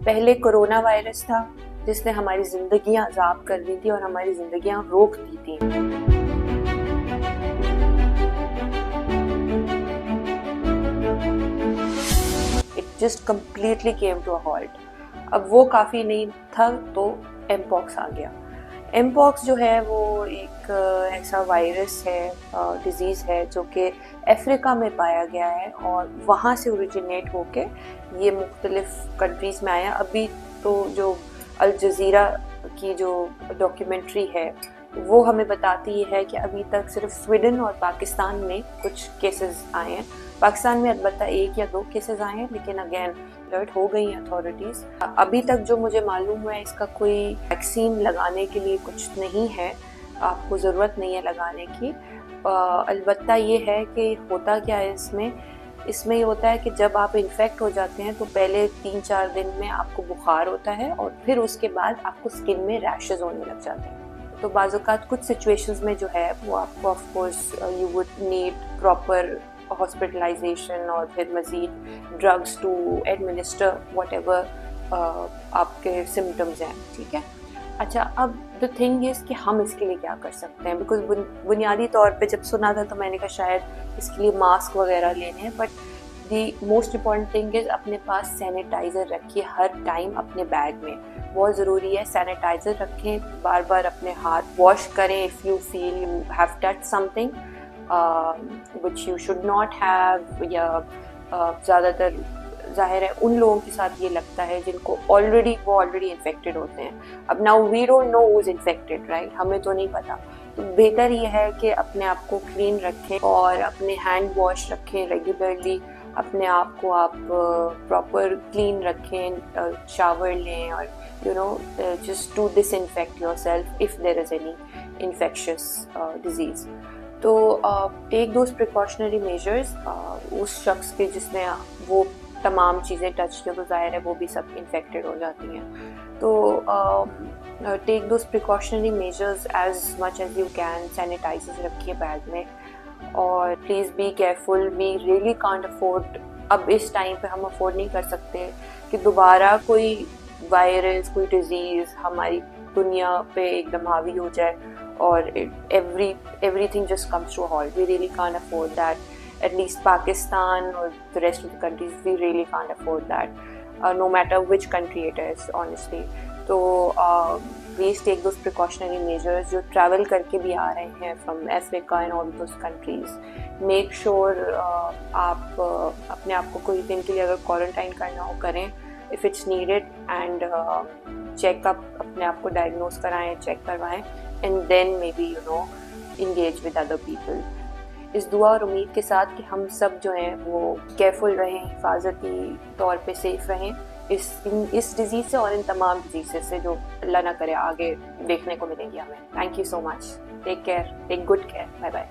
پہلے corona virus تھا جس نے ہماری زندگیاں عذاب کر دی تھی اور ہماری زندگیاں روک دی تھی. It just completely came to a halt. اب وہ کافی نہیں تھا تو ایم پاکس آ گیا. ایم پاکس جو ہے وہ ایک ایسا وائرس ہے, ڈیزیز ہے جو کہ افریقہ میں پایا گیا ہے اور وہاں سے اوریجنیٹ ہو کے یہ مختلف کنٹریز میں آیا. ابھی تو جو الجزیرہ کی جو ڈاکیومنٹری ہے وہ ہمیں بتاتی ہے کہ ابھی تک صرف سویڈن اور پاکستان میں کچھ کیسز آئے ہیں. پاکستان میں البتہ 1 یا 2 کیسز آئے ہیں, لیکن اگین الرٹ ہو گئی ہیں اتھارٹیز. ابھی تک جو مجھے معلوم ہوا ہے اس کا کوئی ویکسین لگانے کے لیے کچھ نہیں ہے, آپ کو ضرورت نہیں ہے لگانے کی. البتہ یہ ہے کہ ہوتا کیا ہے اس میں یہ ہوتا ہے کہ جب آپ انفیکٹ ہو جاتے ہیں تو پہلے 3-4 دن میں آپ کو بخار ہوتا ہے اور پھر اس کے بعد آپ کو اسکن میں ریشز ہونے لگ جاتے ہیں. تو بعض اوقات کچھ سچویشنز میں جو ہے وہ آپ کو of course you would need proper hospitalization اور پھر مزید drugs to administer whatever آپ کے سمٹمز ہیں. ٹھیک ہے, اچھا اب دا تھنگ از کہ ہم اس کے لیے کیا کر سکتے ہیں, بیکاز بنیادی طور پہ جب سنا تھا تو میں نے کہا شاید اس کے لیے ماسک وغیرہ لینے ہیں, but the most important thing is اپنے پاس سینیٹائزر رکھیے ہر ٹائم اپنے بیگ میں, بہت ضروری ہے. سینیٹائزر رکھیں, بار بار اپنے ہاتھ واش کریں if you feel you have touch something which you should not have, یا زیادہ تر ظاہر ہے ان لوگوں کے ساتھ یہ لگتا ہے جن کو آلریڈی انفیکٹڈ ہوتے ہیں. اب now we don't know who's infected, right, ہمیں تو نہیں پتا. تو بہتر یہ ہے کہ اپنے آپ کو کلین رکھیں اور اپنے ہینڈ واش رکھیں ریگولرلی, اپنے آپ کو آپ پراپر کلین رکھیں, شاور لیں اور just to disinfect yourself if there is any infectious disease. تو ٹیک دوز پریکاشنری میجرز. اس شخص کے جس نے وہ تمام چیزیں ٹچ کی تو ظاہر ہے وہ بھی سب انفیکٹڈ ہو جاتی ہیں. تو take those precautionary measures as much as you can. Sanitizers رکھیے بیگ میں اور please be careful. We really can't afford, اب اس ٹائم پہ ہم افورڈ نہیں کر سکتے کہ دوبارہ کوئی وائرس, کوئی ڈیزیز ہماری دنیا پہ ایک دم حاوی ہو جائے اور everything just comes to a halt. We really can't afford that. At least Pakistan or the rest of the countries, we really can't afford that. No matter which country it is, honestly. So please take those precautionary measures. جو travel کر کے بھی آ رہے ہیں from Africa and all those countries, make sure آپ اپنے آپ کو کوئی دن کے لیے اگر کوارنٹائن کرنا ہو کریں if it's needed, and check up, اپنے آپ کو ڈائگنوز کرائیں, چیک کروائیں, and then maybe engage with other people. اس دعا اور امید کے ساتھ کہ ہم سب جو ہیں وہ کیئرفل رہیں, حفاظتی طور پہ سیف رہیں اس ڈیزیز سے اور ان تمام ڈیزیز سے جو اللہ نہ کرے آگے دیکھنے کو ملیں گی ہمیں. Thank you so much. Take care, take good care. Bye bye.